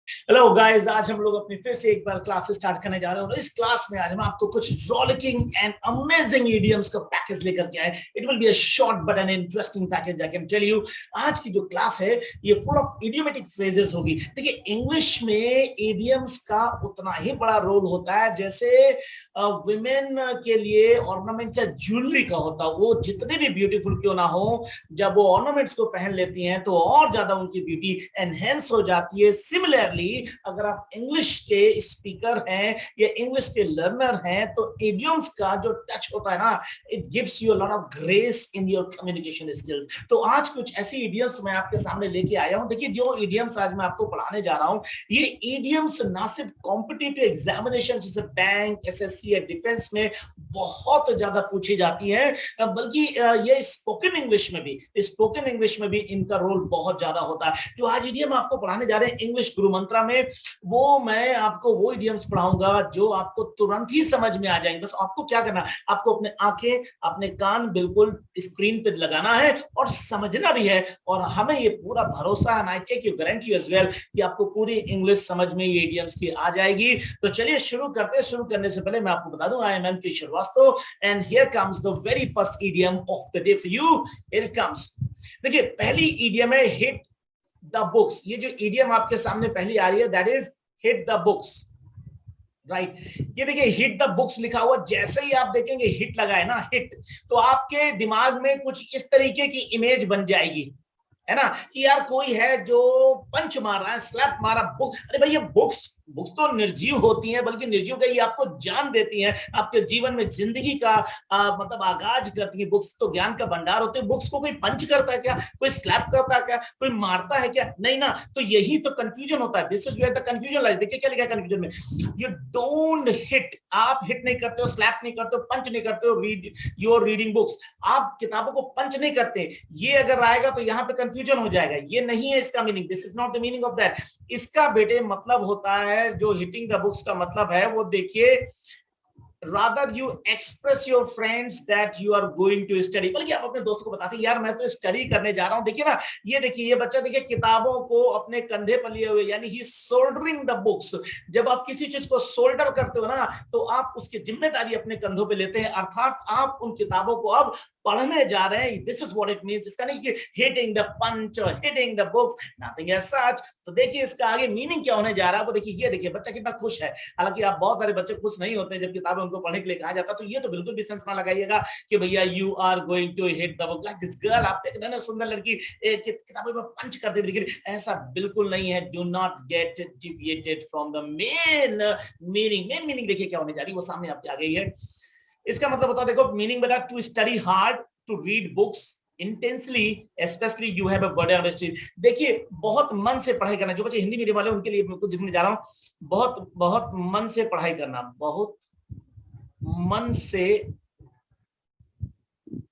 Hello guys, आज हम लोग अपनी फिर से एक बार क्लास स्टार्ट करने जा रहे हैं और इस क्लास में आज हम आपको कुछ रॉलिकिंग एंड अमेजिंग इडियम्स का पैकेज लेकर के आए। It will be a short but an interesting package, I can tell you. आज की जो क्लास है ये फुल ऑफ इडियोमेटिक फ्रेजेस होगी। देखिए, इंग्लिश में इडियम्स का उतना ही बड़ा रोल होता है जैसे वुमेन के लिए ऑर्नामेंट्स या ज्वेलरी का होता है। वो जितने भी ब्यूटीफुल क्यों ना हो, जब वो ऑर्नामेंट्स को पहन लेती हैं तो और ज्यादा उनकी ब्यूटी एनहेंस हो जाती है। सिमिलरली अगर आप इंग्लिश के स्पीकर हैं या इंग्लिश के लर्नर हैं तो इडियम्स का जो टच होता है ना, it gives you a lot of grace in your communication skills. तो आज कुछ ऐसी इडियम्स मैं आपके सामने लेके आया हूं। देखिए, जो इडियम्स आज मैं आपको पढ़ाने जा रहा हूं, ये इडियम्स ना सिर्फ कॉम्पिटिटिव एग्जामिनेशन जैसे बैंक, एसएससी या डिफेंस में बहुत ज्यादा पूछी जाती है, बल्कि ये स्पोकन इंग्लिश में भी इनका रोल बहुत ज्यादा होता है। जो आज इडियम आपको पढ़ाने जा रहे हैं इंग्लिश गुरु मंत्रा में, वो मैं आपको वो इडियम्स पढ़ाऊंगा जो आपको तुरंत ही समझ में आ जाएंगे। बस आपको क्या करना, आपको अपने आंखें, अपने कान बिल्कुल स्क्रीन पे लगाना है और समझना भी है। और हमें ये पूरा भरोसा है, I take you guarantee as well, कि आपको पूरी इंग्लिश समझ में ये इडियम्स की आ जाएगी। तो चलिए शुरू करते हैं। शुरू करने से पहले मैं आपको बता दूं, I am M Srivastava and here comes the very first idiom of the day for you. Here it comes. देखिए, पहली इडियम है हिट द बुक्स। ये जो इडियम आपके सामने पहली आ रही है, that is hit the books, right. ये देखिए, हिट द बुक्स लिखा हुआ, जैसे ही आप देखेंगे हिट लगा है ना, हिट, तो आपके दिमाग में कुछ इस तरीके की इमेज बन जाएगी, है ना, कि यार कोई है जो पंच मार रहा है, स्लैप मारा बुक। अरे भाई, ये बुक्स बुक्स तो निर्जीव होती हैं, बल्कि निर्जीव का ये आपको जान देती हैं, आपके जीवन में जिंदगी का मतलब आगाज करती है। बुक्स तो ज्ञान का भंडार होते हैं। बुक्स को कोई पंच करता है क्या, कोई स्लैप करता है क्या, कोई मारता है क्या? नहीं ना। तो यही तो कंफ्यूजन होता है। This is where the confusion lies. देखिए क्या लिखा है कंफ्यूजन में, यू डोंट हिट। आप हिट नहीं करते हो, स्लैप नहीं करते हो, पंच नहीं करते हो, रीड योर रीडिंग बुक्स। आप किताबों को पंच नहीं करते। ये अगर आएगा तो यहाँ पे कंफ्यूजन हो जाएगा। ये नहीं है इसका meaning, this is not the meaning of that. इसका बेटे मतलब होता है, जो हिटिंग द बुक्स का मतलब है वो देखिए, rather you express your friends that you are going to study। बल्कि आप अपने दोस्तों को बताते हैं, यार मैं तो स्टडी करने जा रहा हूं। देखिए ना, ये देखिए, ये बच्चा देखिए किताबों को अपने कंधे पर लिए हुए, यानी ही सोल्डरिंग द बुक्स। जब आप किसी चीज को सोल्डर करते हो ना, तो आप उसकी जिम्मेदारी अपने कंधों पे लेते हैं, अर्थात आप उन किताबों को अब पढ़ने जा रहे हैं। This is what it means. इसका नहीं कि हिटिंग द पंच और hitting the books, nothing as such. तो देखिए इसका आगे मीनिंग क्या होने जा रहा है वो देखिए। ये देखिए बच्चा कितना खुश है। हालांकि आप बहुत सारे बच्चे खुश नहीं होते जब किताबें उनको पढ़ने के लिए कहा जाता, तो ये तो बिल्कुल भी सेंस ना लगाइएगा कि भैया you are going to hit the book like this girl. आप देख रहे हैं सुंदर लड़की किताबों में पंच करते हुए दिख रही, ऐसा बिल्कुल नहीं है। Do not gate deviated from the main meaning. Main meaning देखिए क्या होने जा रही है, वो सामने आपके आ गई है। इसका मतलब होता है, देखो मीनिंग बेटा, to study hard, to read books intensely, specially you have a burden of study. देखिए, बहुत मन से पढ़ाई करना। जो बच्चे हिंदी मीडियम वाले उनके लिए मैं कुछ लिखने जा रहा हूं। बहुत बहुत मन से पढ़ाई करना, बहुत मन से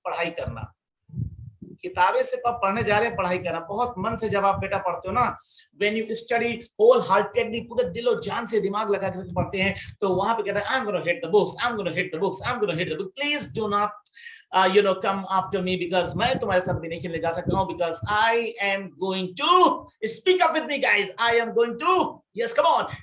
पढ़ाई करना। किताबें से आप पढ़ने जा रहे हैं, पढ़ाई करना बहुत मन से। जब आप बेटा पढ़ते हो ना, when you study wholeheartedly, पूरे दिलो जान से दिमाग लगा के पढ़ते हैं, तो वहां पे कहता है I am gonna hit the books, I am gonna hit the books, I am gonna hit the book. Please do not come after me, because मैं तुम्हारे साथ भी नहीं खेलने जा सकता हूं, because I am going to speak up with me guys, I am going to, yes come on,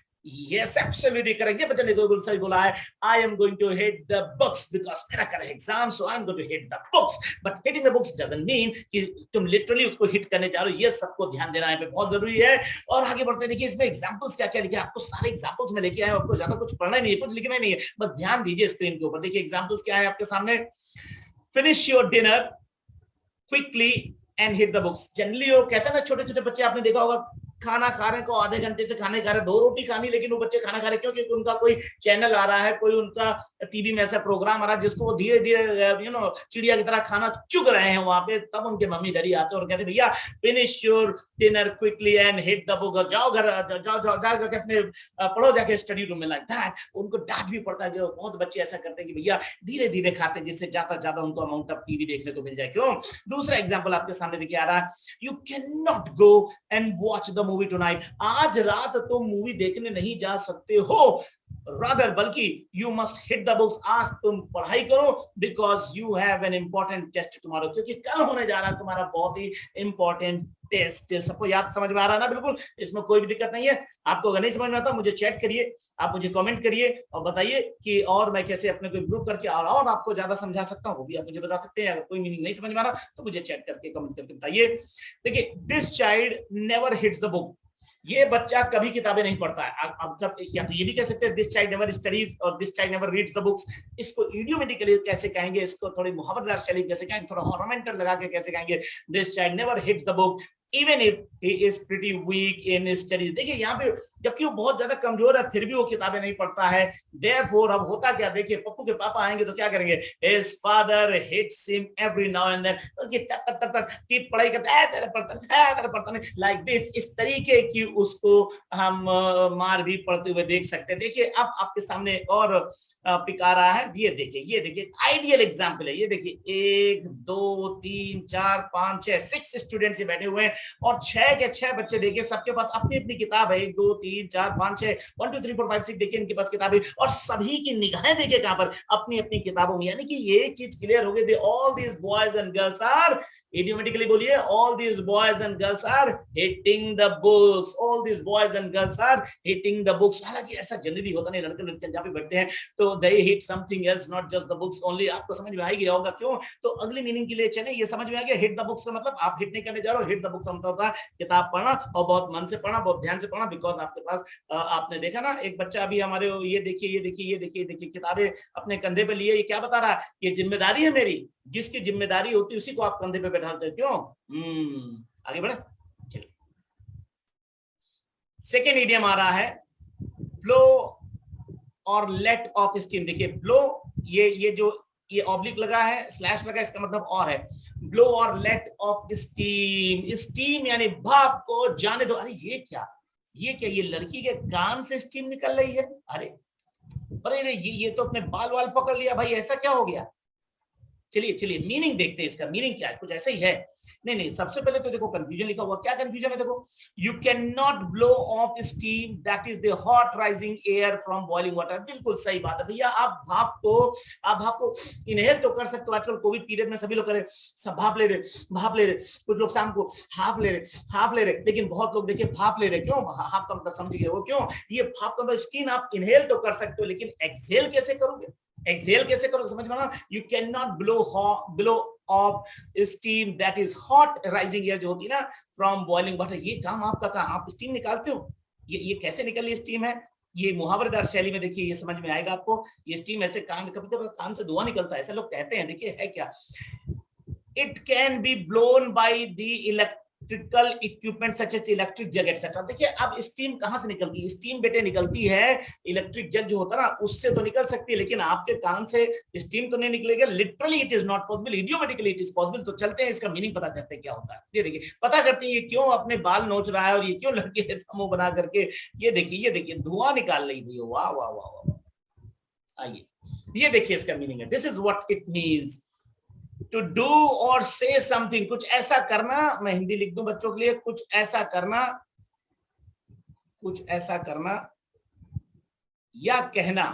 yes absolutely correct। ये बच्चे ने बिल्कुल सही बोला है। I am going to hit the books because मेरा कल है exam, so I am going to hit the books। but hitting the books doesn't mean कि तुम लिटरली उसको हिट करने जा रहे हो। ये सबको ध्यान देना है, बहुत जरूरी है। और आगे बढ़ते देखिए, इसमें एग्जांपल्स क्या क्या लिखे, आपको सारे एग्जांपल्स में लेके आए, आपको ज्यादा कुछ पढ़ना ही नहीं है, कुछ लिखना ही नहीं है, बस ध्यान दीजिए स्क्रीन के ऊपर। देखिए एग्जांपल्स क्या है आपके सामने। Finish your dinner quickly and hit the books. Generally वो कहते हैं ना, छोटे छोटे बच्चे आपने देखा होगा, खाना खा रहे को आधे घंटे से खाने खा रहे, 2 रोटी खानी, लेकिन वो बच्चे खाना खा रहे क्यों? क्योंकि उनका कोई चैनल आ रहा है, कोई उनका टीवी में ऐसा प्रोग्राम आ रहा है जिसको वो धीरे धीरे चिड़िया की तरह खाना चुग रहे हैं वहां पे। तब उनके मम्मी डैडी आते हैं और कहते भैया finish your dinner quickly and hit the book. जाओ घर, जाओ जाके अपने पढ़ो जाके स्टडी रूम में, लाइक दैट। उनको डांट भी पड़ता है। जो बहुत बच्चे ऐसा करते हैं कि भैया धीरे धीरे खाते हैं, जिससे ज्यादा से ज्यादा उनको अमाउंट ऑफ टीवी देखने को मिल जाए। क्यों? दूसरा एग्जाम्पल आपके सामने देखिए आ रहा है, you can not go and watch the movie tonight. आज रात तुम मूवी देखने नहीं जा सकते हो, rather बल्कि you must hit the books। आज तुम पढ़ाई करो, because you have an important test tomorrow। क्योंकि कल होने जा रहा है तुम्हारा बहुत ही important टेस्ट। सबको याद समझ में आ रहा है ना? बिल्कुल, इसमें कोई भी दिक्कत नहीं है। आपको अगर नहीं समझ में आता मुझे चैट करिए, आप मुझे कमेंट करिए और बताइए कि और मैं कैसे अपने को इम्प्रूव करके और आपको ज्यादा समझा सकता हूँ, वो भी आप मुझे बता सकते हैं। अगर कोई मीनिंग नहीं समझ में आ रहा तो मुझे चैट करके कमेंट करके बताइए। देखिए, this child never hits the book, ये बच्चा कभी किताबें नहीं पढ़ता है। अब या तो ये भी कह सकते हैं दिस चाइल्ड नेवर स्टडीज और this child never reads the books. इसको इडियोमेटिकली कैसे कहेंगे, इसको थोड़ी मुहावरदार शैली कैसे कहेंगे, थोड़ा ऑर्नामेंटल लगा के कैसे कहेंगे, this child never hits the book even if he is pretty weak in studies. देखिए यहाँ पे जबकि वो बहुत ज्यादा कमजोर है फिर भी वो किताबें नहीं पढ़ता है। देयरफॉर अब होता क्या, देखिए पप्पू के पापा आएंगे तो क्या करेंगे, his father hits him every now and then, उसकी टक टक टक टीप पढ़ाई करता है, तेरे पढ़ता नहीं, लाइक दिस, इस तरीके की उसको हम मार भी पड़ते हुए देख सकते हैं। देखिए अब आपके सामने और पिक आ रहा है, ये देखिए आइडियल एग्जाम्पल है। ये देखिए 1 2 3 4 5 6 6 स्टूडेंट्स बैठे हुए हैं और 6 के 6 बच्चे देखिए सबके पास अपनी अपनी किताब है। 1 2 3 4 5 6 1 2 3 4 5 6 देखिए इनके पास किताब है और सभी की निगाहें देखिए कहां पर, अपनी अपनी किताबों में। यानी कि ये चीज क्लियर हो गई, all these boys and girls are, idiomatically बोलिए, all these boys and girls are hitting the books, all these boys and girls are hitting the books। हालांकि ऐसा जनरली होता नहीं, लड़के लड़कियां जहां पे बैठते हैं तो they hit something else, not just the books only। आपको समझ में आ ही गया होगा क्यों? तो अगली मीनिंग के लिए चले, ये समझ में आ गया, हिट द बुक्स का मतलब आप हिट नहीं करने जा रहे हो, हिट द बुक्स का मतलब होता है किताब पढ़ना और बहुत मन से पढ़ना, बहुत ध्यान से पढ़ना। बिकॉज आपके पास आपने देखा ना एक बच्चा अभी हमारे, ये देखिए किताबें अपने कंधे पे लिए, ये क्या बता रहा है, ये जिम्मेदारी है मेरी, जिसकी जिम्मेदारी होती है उसी को आप कंधे पे बैठाते हो, क्यों? आगे बढ़े, चलिए। सेकेंड इडियम आ रहा है ब्लो और लेट ऑफ स्टीम। देखिए ब्लो, ये जो ये ऑब्लिक लगा है, स्लैश लगा, इसका मतलब और है। ब्लो और लेट ऑफ स्टीम, स्टीम यानी भाप को जाने दो। अरे ये लड़की के कान से स्टीम निकल रही है? अरे ये तो अपने बाल वाल पकड़ लिया भाई, ऐसा क्या हो गया? चलिए मीनिंग देखते हैं, इसका मीनिंग क्या है, कुछ ऐसा ही है। नहीं, सबसे पहले तो देखो कंफ्यूजन लिखा हुआ, क्या कंफ्यूजन है? देखो, you can not blow off steam that is the hot rising air from boiling water. बिल्कुल सही बात है भैया, आप भाप को इनहेल तो कर सकते हो। आजकल कोविड पीरियड में सभी लोग करे, सब भाप ले रहे, कुछ लोग शाम को हाफ ले रहे, लेकिन बहुत लोग देखिए भाप ले रहे। क्यों हाफ का मतलब समझिए वो क्यों? ये भाप का मतलब स्टीम आप इनहेल तो कर सकते हो, लेकिन एक्सहेल कैसे करोगे? समझ में ना? You can not blow off steam that is hot rising air जो होती है ना फ्रॉम बॉइलिंग वाटर। ये काम आपका काम, आप स्टीम निकालते हो। ये कैसे निकल रही स्टीम है? ये मुहावरदार शैली में देखिए, ये समझ में आएगा आपको। ये स्टीम ऐसे कभी कान से धुआं निकलता है, ऐसे लोग कहते हैं। देखिए है क्या, it can be blown by the electrical equipment such as electric jug etcetera. देखिए अब स्टीम कहां से निकलती है? स्टीम बेटे निकलती है इलेक्ट्रिक जग जो होता है ना, उससे तो निकल सकती है, लेकिन आपके कान से स्टीम तो नहीं निकलेगा। Literally it is not possible, idiomatically it is possible. तो चलते हैं इसका मीनिंग पता करते हैं क्या होता है। ये देखिए, पता करते हैं ये क्यों अपने बाल नोच रहा है और ये क्यों लड़की ऐसा मुंह बना करके, ये देखिए धुआं निकाल रही है। वाह वाह वाह वाह। आइए ये देखिए इसका मीनिंग है, this is what it means to do or say something, कुछ ऐसा करना। मैं हिंदी लिख दूं बच्चों के लिए, कुछ ऐसा करना या कहना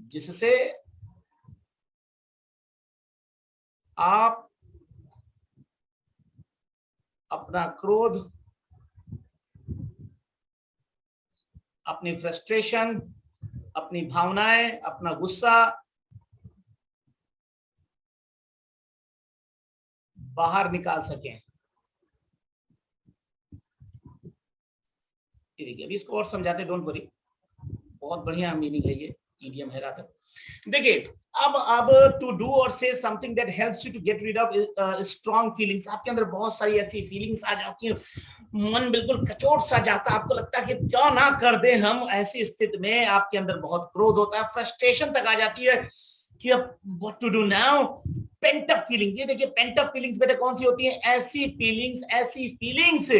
जिससे आप अपना क्रोध, अपनी फ्रस्ट्रेशन, अपनी भावनाएं, अपना गुस्सा बाहर निकाल सकें। देखिए अभी इसको और समझाते, डोंट वरी, बहुत बढ़िया मीनिंग है ये, इडियम है रात। देखिए अब to do or say something that helps you to get rid of strong feelings. आपके अंदर बहुत सारी ऐसी फीलिंग्स आ जाती है, मन बिल्कुल कचोट सा जाता है, आपको लगता है कि क्या ना कर दे हम। ऐसी स्थिति में आपके अंदर बहुत क्रोध होता है, फ्रस्ट्रेशन तक आ जाती है कि अब what to do now. Pent up feelings, ये देखिए पेंट अप फीलिंग्स बेटे कौन सी होती हैं? ऐसी फीलिंग्स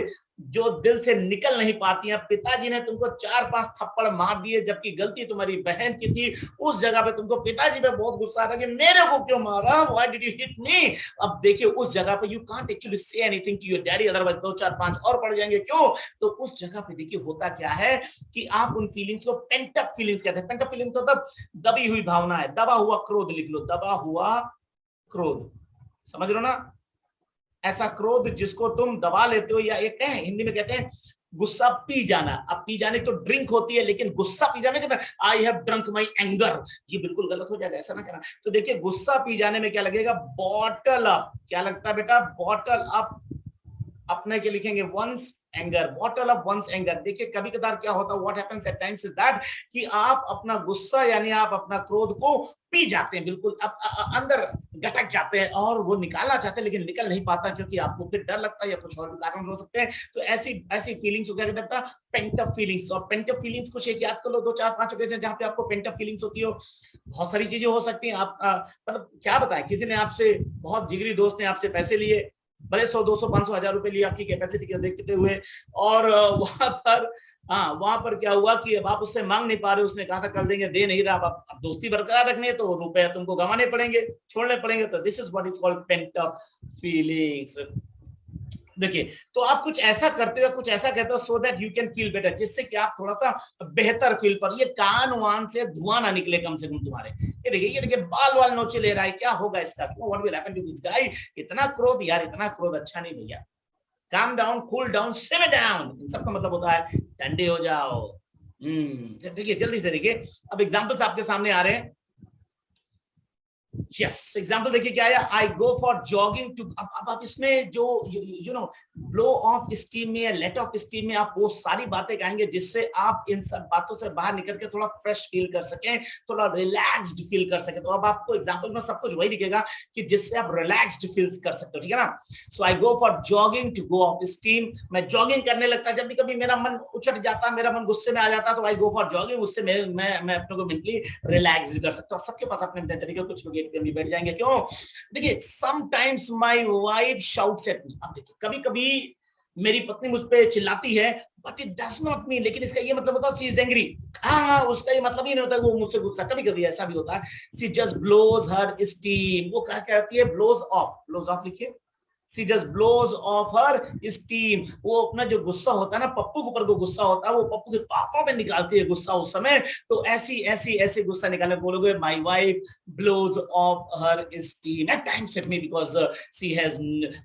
जो दिल से निकल नहीं पाती हैं। पिताजी ने तुमको 4-5 थप्पड़ मार दिए जबकि गलती तुम्हारी बहन की थी, उस जगह पे तुमको पिताजी पे बहुत गुस्सा आ रहा कि मेरे को क्यों मारा, why did you hit me. अब देखिए उस जगह पे you can't actually say anything to your daddy, otherwise 2-4-5 और पड़ जाएंगे। क्यों? तो उस जगह पे देखिए होता क्या है कि आप उन फीलिंग्स को पेंट अप फीलिंग्स कहते हैं। पेंट अप फीलिंग्स मतलब दबी हुई भावना है, दबा हुआ क्रोध लिख लो, दबा हुआ क्रोध, समझ लो ना? ऐसा क्रोध जिसको तुम दबा लेते हो, या एक है हिंदी में कहते हैं गुस्सा पी जाना। अब पी जाने तो ड्रिंक होती है, लेकिन गुस्सा पी जाने के I have drunk my anger, ये बिल्कुल गलत हो जाएगा, ऐसा ना करना। तो देखिए गुस्सा पी जाने में क्या लगेगा, बॉटल अप। क्या लगता है बेटा, बॉटल अप। अपने के लिखेंगे one's anger, bottle up one's anger. देखिए कभी कभार क्या होता है, what happens at times is that कि आप अपना गुस्सा यानी आप अपना क्रोध को पी जाते हैं, बिल्कुल अंदर गटक जाते हैं और वो निकालना चाहते हैं लेकिन निकल नहीं पाता, क्योंकि आपको फिर डर लगता है या कुछ और भी कारण हो सकते हैं। तो ऐसी ऐसी फीलिंग्स हो, क्या कहते हैं, पेंट अप फीलिंग्स। और पेंट अप फीलिंग्स कुछ एक याद कर लो, 2 4 5 ओकेजन जहां पे आपको पेंट अप फीलिंग्स होती हो। बहुत सारी चीजें हो सकती हैं। आप मतलब क्या बताएं, किसी ने आपसे, बहुत जिगरी दोस्त ने आपसे पैसे लिए, भले 100 200 500 1000 रुपए लिए आपकी कैपेसिटी को देखते हुए, और वहां पर, हाँ वहां पर क्या हुआ कि अब आप उससे मांग नहीं पा रहे, उसने कहा था कर देंगे, दे नहीं रहा, अब दोस्ती बरकरार रखनी है तो रुपए तुमको गंवाने पड़ेंगे, छोड़ने पड़ेंगे। तो this is what is called paint up feelings. देखिए तो आप कुछ ऐसा करते हो, कुछ ऐसा कहते हो so that you can feel better, जिससे कि आप थोड़ा सा बेहतर फील पर, ये कान वान से धुआं ना निकले कम से कम तुम्हारे। ये देखिए बाल वाल नोचे ले रहा है, क्या होगा इसका, what will happen to this guy. इतना क्रोध यार, इतना क्रोध अच्छा नहीं भैया। Calm down, cool down, simmer down, इन सबका मतलब होता है ठंडे हो जाओ। देखिए जल्दी से देखिए, अब एग्जांपल्स आपके सामने आ रहे हैं। यस एग्जाम्पल देखिए क्या है, आई गो फॉर जॉगिंग टू। अब आप इसमें जो you know blow off steam में या लेट ऑफ स्टीम में आप वो सारी बातें कहेंगे जिससे आप इन सब बातों से बाहर निकल के थोड़ा फ्रेश फील कर सकें, थोड़ा रिलैक्स्ड फील कर सके। तो अब आपको एग्जाम्पल में सब कुछ वही दिखेगा कि जिससे आप रिलैक्स्ड फील कर सकते हो, ठीक है ना। So I go for jogging to go off steam. मैं जॉगिंग करने लगता, जब भी कभी मेरा मन उचट जाता, मेरा मन गुस्से में आ जाता, तो आई गो फॉर जॉगिंग, उससे मैं अपने को मेंटली रिलैक्स कर सकता हूँ। सबके पास अपने अपने तरीके, कुछ लोग भी बैठ जाएंगे, क्यों। देखिए sometimes my wife shouts at me. अब देखिए कभी कभी मेरी पत्नी मुझ पे चिल्लाती है, but it does not mean, लेकिन इसका ये मतलब होता है शी इज एंग्री। हाँ उसका ये मतलब ही नहीं होता वो मुझसे गुस्सा, कभी कभी ऐसा भी होता है। She just blows her steam, वो क्या कहती है, ब्लोज ऑफ, ब्लोज ऑफ लिखिए। She just blows off her steam। वो अपना जो गुस्सा होता है ना, पप्पू के ऊपर जो गुस्सा होता है, वो पप्पू के पापा पे निकालती है गुस्सा उस समय। तो ऐसी ऐसी ऐसी गुस्सा निकालने बोलोगे, my wife blows off her steam at times at me because she has.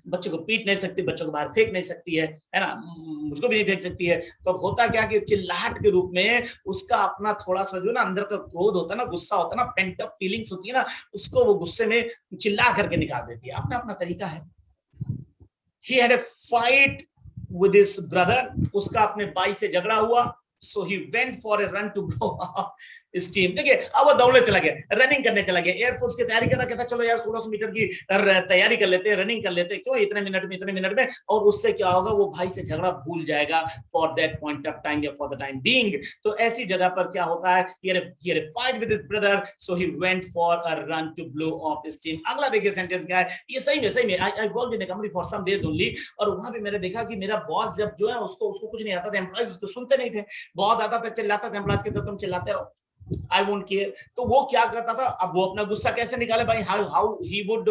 बच्चों को पीट नहीं सकती, बच्चों को बाहर फेंक नहीं सकती है ना, मुझको भी नहीं फेंक सकती है। तो होता क्या कि चिल्लाहट के रूप में उसका अपना थोड़ा सा जो ना अंदर का क्रोध होता है ना, गुस्सा होता है ना, पेंट अप फीलिंग्स होती है ना, उसको वो गुस्से में चिल्ला करके निकाल देती है। अपना अपना तरीका है। He had a fight with his brother, उसका अपने भाई से झगड़ा हुआ, so he went for a run to blow up steam. देखिए अब वो दौड़ने चला गया, रनिंग करने चला गया, एयरफोर्स की तैयारी करना, कहता चलो यार 1600 मीटर की तैयारी कर लेते हैं, रनिंग कर लेते हैं, क्यों इतने मिनट में। और उससे क्या होगा, वो भाई से झगड़ा भूल जाएगा for that point of time या फॉर द टाइम बीइंग। तो ऐसी जगह पर क्या होता है, he had a fight with his brother, so he went for a run to blow off steam। अगला देखिए सेंटेंस क्या है, ये सही में I worked in a company for some days only, और वहां पे मैंने देखा कि मेरा बॉस जब जो है उसको कुछ नहीं आता था, एम्प्लॉइज उसको सुनते नहीं थे, बहुत आता था, चिल्लाता था एम्प्लॉइज के, तो तुम चिल्लाते रहो, आई वोंट केयर। तो वो क्या करता था, अब वो अपना गुस्सा कैसे निकाले भाई, how he would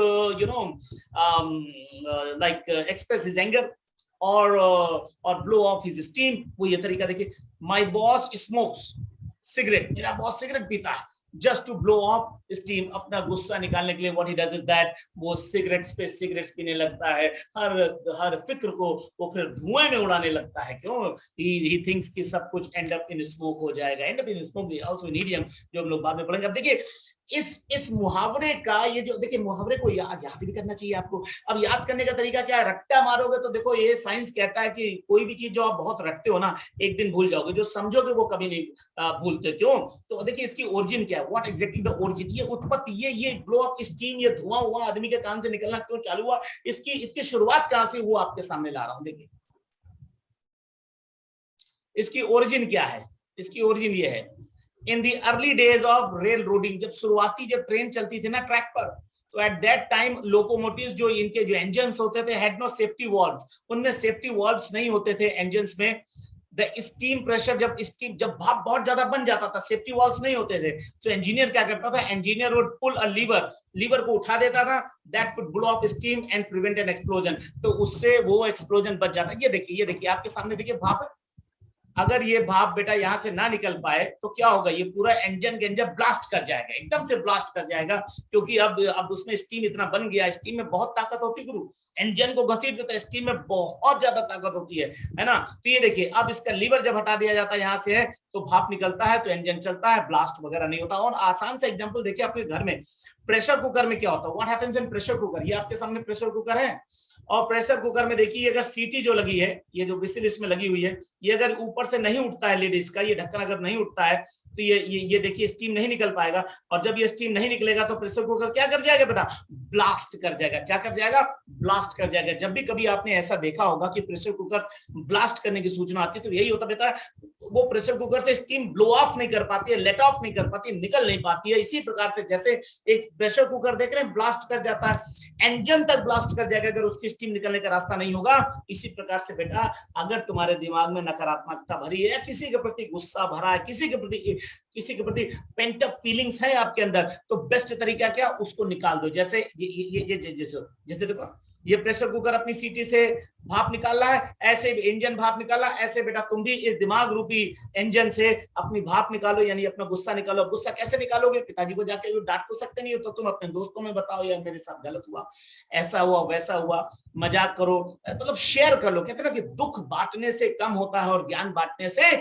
like express his anger or blow off his steam. वो ये तरीका देखिए, माय बॉस स्मोक्स सिगरेट, मेरा बॉस सिगरेट पीता है, just to blow off steam, अपना गुस्सा निकालने के लिए what he does is that, वो सिगरेट्स पीने लगता है, हर फिक्र को वो फिर धुएं में उड़ाने लगता है, क्यों, ही थिंक्स कि सब कुछ एंड अप इन स्मोक हो जाएगा, and up in smoke also in idiom, जो हम लोग बाद में पढ़ेंगे। अब देखिए इस मुहावरे का, ये जो देखिए मुहावरे को याद भी करना चाहिए आपको। अब याद करने का तरीका क्या है, रट्टा मारोगे तो देखो ये साइंस कहता है कि कोई भी चीज जो आप बहुत रटते हो ना, एक दिन भूल जाओगे, जो समझोगे वो कभी नहीं भूलते, क्यों। तो देखिए इसकी ओरिजिन क्या है, व्हाट एग्जैक्टली द ओरिजिन, ये उत्पत्ति, ये ब्लो ऑफ स्टीम, ये धुआं हुआ आदमी के कान से निकलना क्यों चालू हुआ, इसकी शुरुआत कहां से, वो आपके सामने ला रहा हूं। देखिए इसकी ओरिजिन क्या है, इसकी ओरिजिन ये है, in the early days of railroading, जब शुरुआती जब ट्रेन चलती थी ना ट्रैक पर, तो एट दैट टाइम लोकोमोटिव जो इनके जो इंजन्स होते थे, हैड नो सेफ्टी वॉल्व्स, उनमें सेफ्टी वॉल्व्स नहीं होते थे इंजन्स में। द स्टीम प्रेशर, जब भाप बहुत ज्यादा बन जाता था, सेफ्टी वॉल्व्स नहीं होते थे, तो इंजीनियर क्या करता था, engineer would pull a lever को उठा देता था, that would blow off steam and prevent an explosion, तो उससे वो एक्सप्लोजन बच जाता। ये देखिए आपके सामने देखिए भाप है, अगर ये भाप बेटा यहाँ से ना निकल पाए तो क्या होगा, ये पूरा इंजन के अंदर ब्लास्ट कर जाएगा, एकदम से ब्लास्ट कर जाएगा, क्योंकि अब उसमें स्टीम इतना बन गया, स्टीम में बहुत ताकत होती गुरु, इंजन को घसीट देता है, स्टीम में बहुत ज्यादा ताकत होती है ना। तो ये देखिए, अब इसका लीवर जब हटा दिया जाता है यहाँ से, है तो भाप निकलता है, तो इंजन चलता है, ब्लास्ट वगैरह नहीं होता। और आसान सा एग्जांपल देखिए आपके घर में, प्रेशर कुकर में क्या होता है, what happens in pressure cooker, ये आपके सामने प्रेशर कुकर है, और प्रेशर कुकर में देखिए अगर सीटी जो लगी है, ये जो विसिल इसमें लगी हुई है, ये अगर ऊपर से नहीं उठता है लिड इसका, ये ढक्कन अगर नहीं उठता है, तो ये देखिए स्टीम नहीं निकल पाएगा, और जब ये स्टीम नहीं निकलेगा तो प्रेशर कुकर क्या कर जाएगा बेटा, ब्लास्ट कर जाएगा। क्या कर जाएगा, ब्लास्ट कर जाएगा। जब भी कभी आपने ऐसा देखा होगा कि प्रेशर कुकर ब्लास्ट करने की सूचना आती है, तो यही होता बेटा, वो प्रेशर कुकर से स्टीम ब्लो ऑफ नहीं कर पाती है, लेट ऑफ नहीं कर पाती, निकल नहीं पाती है। इसी प्रकार से जैसे एक प्रेशर कुकर देख रहे हैं ब्लास्ट कर जाता है, इंजन तक ब्लास्ट कर जाएगा अगर उसकी स्टीम निकलने का रास्ता नहीं होगा। इसी प्रकार से बेटा, अगर तुम्हारे दिमाग में नकारात्मकता भरी है, किसी के प्रति गुस्सा भरा है, किसी के प्रति पेंट अप फीलिंग्स है आपके अंदर, तो बेस्ट तरीका क्या, उसको निकाल दो। जैसे जैसे देखो, ये प्रेशर कुकर अपनी सीटी से भाप निकाल रहा है, ऐसे इंजन भाप निकाला, ऐसे बेटा तुम भी इस दिमाग रूपी इंजन से अपनी भाप निकालो, यानी अपना गुस्सा निकालो। गुस्सा कैसे निकालोगे, पिताजी को जाके डांट तो सकते नहीं हो, तो तुम अपने दोस्तों में बताओ, यार मेरे साथ गलत हुआ, ऐसा हुआ वैसा हुआ, मजाक करो, मतलब शेयर कर लो। कहते ना कि दुख बांटने से कम होता है और ज्ञान बांटने से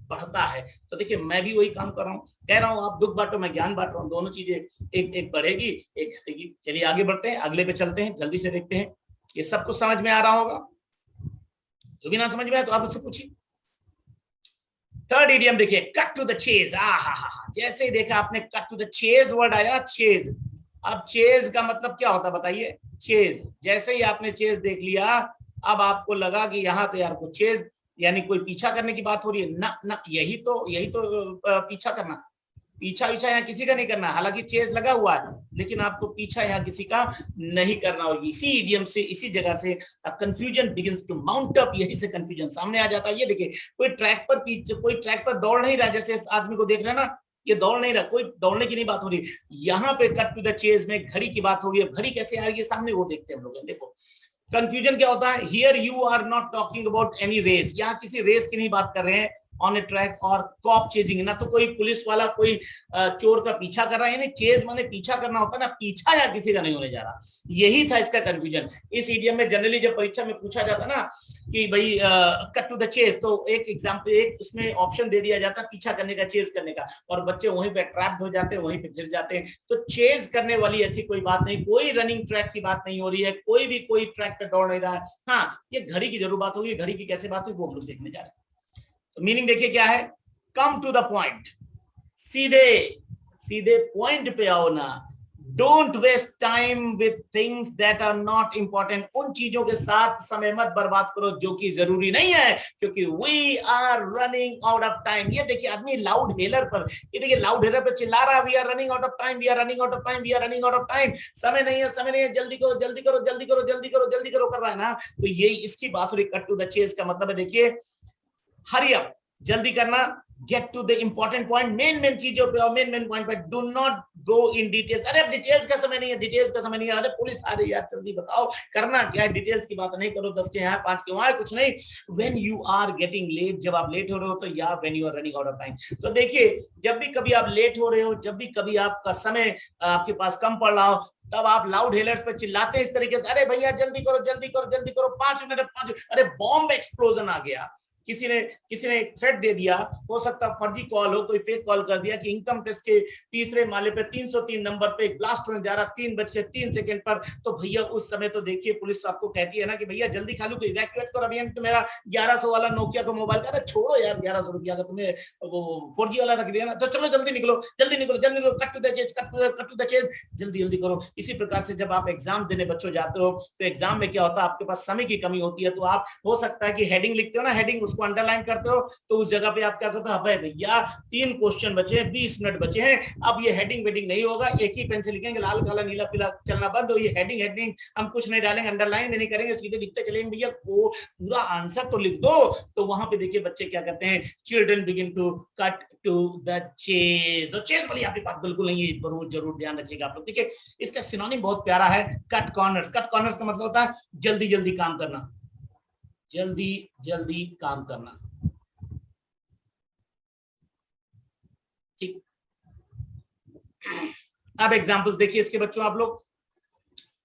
बढ़ता है। तो देखिए, मैं भी वही काम कर रहा हूँ, कह रहा हूँ आप दुख बांटो, मैं ज्ञान बांट रहा हूँ, दोनों चीजें एक बढ़ेगी एक घटेगी। चलिए आगे बढ़ते हैं, अगले पे चलते हैं, जल्दी से देखते हैं। ये सब कुछ समझ में आ रहा होगा, जो भी ना समझ में आए तो आप मुझसे पूछिए। थर्ड इडियम देखिए, कट टू द चेज। जैसे ही देखा आपने cut to the chase word आया, चेज। अब चेज का मतलब क्या होता है बताइए, चेज। जैसे ही आपने चेज देख लिया, अब आपको लगा कि यहाँ तो यार कुछ चेज यानी कोई पीछा करने की बात हो रही है ना, ना यही तो पीछा करना, पीछा यहाँ किसी का नहीं करना, हालांकि चेज लगा हुआ है, लेकिन आपको पीछा यहाँ किसी का नहीं करना होगी। इसी इडियम से, इसी जगह से confusion begins to mount up, यही से कंफ्यूजन सामने आ जाता है। ये देखिए, कोई ट्रैक पर दौड़ नहीं रहा, जैसे इस आदमी को देख रहे हैं ना, ये दौड़ नहीं रहा, कोई दौड़ने की नहीं बात हो रही, यहाँ पे कट टू द चेज में घड़ी की बात होगी। अब घड़ी कैसे आ रही है सामने, वो देखते हैं हम लोग। देखो कंफ्यूजन क्या होता है, here you are not talking about any race, यहाँ किसी रेस की नहीं बात कर रहे हैं, ऑन ए ट्रैक और कॉप चेजिंग, ना तो कोई पुलिस वाला कोई चोर का पीछा कर रहा है, चेज माने पीछा करना होता है ना, पीछा या किसी का नहीं होने जा रहा। यही था इसका कंफ्यूजन। इस इडियम में जनरली जब परीक्षा में पूछा जाता ना कि भाई कट टू द चेज, तो एक एग्जांपल, एक उसमें ऑप्शन दे दिया जाता पीछा करने का, चेज करने का, और बच्चे वहीं पे ट्रैप्ड हो जाते हैं, वहीं पे गिर जाते हैं। तो चेज करने वाली ऐसी कोई बात नहीं, कोई रनिंग ट्रैक की बात नहीं हो रही है, कोई ट्रैक पे दौड़ नहीं रहा है। हाँ, ये घड़ी की जरूर बात होगी, घड़ी की कैसे बात हुई वो हम लोग देखने जा रहे हैं। तो मीनिंग देखिए क्या है, कम टू द पॉइंट, सीधे सीधे पॉइंट पे आओ ना, don't waste time with things that are not important, उन चीजों के साथ समय मत बर्बाद करो जो कि जरूरी नहीं है, क्योंकि we are running out of time. ये देखिए आदमी लाउड हेलर पर, ये देखिए लाउड हेलर पर चिल्ला रहा है, we are running out of time, we are running out of time, we are running out of time, समय नहीं है, समय नहीं है, जल्दी करो जल्दी करो जल्दी करो जल्दी करो जल्दी करो कर रहा है ना। तो ये इसकी बात हो रही, कट टू द चेज का मतलब है देखिए, हरी अप, जल्दी करना, get to the important point, main चीजों पे और मेन पॉइंट पे, do not go in details. अरे अब डिटेल्स का समय नहीं है, डिटेल्स का समय नहीं है, अरे पुलिस आ रही है यार, जल्दी बताओ करना क्या है, डिटेल्स की बात नहीं करो, 10 के यहाँ 5 के वहां, कुछ नहीं। When you are getting late, जब आप लेट हो रहे हो, तो या when you are running out of time. तो देखिए, जब भी कभी आप लेट हो रहे हो, जब भी कभी आपका समय आपके पास कम पड़ रहा हो, तब आप लाउड हेलर्स पे चिल्लाते हैं इस तरीके से, अरे भैया जल्दी करो जल्दी करो जल्दी करो, 5 मिनट 5, अरे बॉम्ब एक्सप्लोजन आ गया, किसी ने एक थ्रेट दे दिया, हो सकता है फर्जी कॉल हो, कोई फेक कॉल कर दिया कि इनकम टैक्स के तीसरे माले पे 303 नंबर पे एक ब्लास्ट होने जा रहा 3:03 पर, तो भैया उस समय तो देखिए पुलिस आपको कहती है ना कि भैया जल्दी खा लो, तो इवैक्यूएट करो, अभी तो मेरा 1100 वाला नोकिया का मोबाइल का, अरे छोड़ो यार 1100 रुपया का तुमने वो 4G वाला रख दिया ना, तो चलो जल्दी निकलो जल्दी निकलो जल्दी निकलो, cut to the chase, cut to the chase, जल्दी जल्दी करो। इसी प्रकार से जब आप एग्जाम देने बच्चों जाते हो, तो एग्जाम में क्या होता है, आपके पास समय की कमी होती है, तो आप हो सकता है कि हेडिंग लिखते हो ना, हेडिंग उसको अंडरलाइन करते हो, तो उस जगह पे आप क्या करते हो, भैया 3 क्वेश्चन बचे हैं, 20 मिनट बचे हैं, अब ये हेडिंग वेडिंग नहीं होगा, एक ही पेन से लिखेंगे, लाल काला नीला पीला चलना बंद हो, ये हेडिंग हम कुछ नहीं डालेंगे, अंडरलाइन नहीं करेंगे, सीधे लिखते चलेंगे, भैया को पूरा आंसर तो लिख दो। तो वहां पे देखिए बच्चे क्या करते हैं, children begin to cut to the chase. Chase वाली आपकी बात बिल्कुल नहीं है, जरूर ध्यान रखिएगा आप लोग। देखिए इसका सिनोनिम बहुत प्यारा है, कट कॉर्नर्स। कट कॉर्नर्स का मतलब होता है जल्दी जल्दी काम करना, जल्दी जल्दी काम करना। ठीक। अब एग्जांपल्स देखिए इसके बच्चों, आप लोग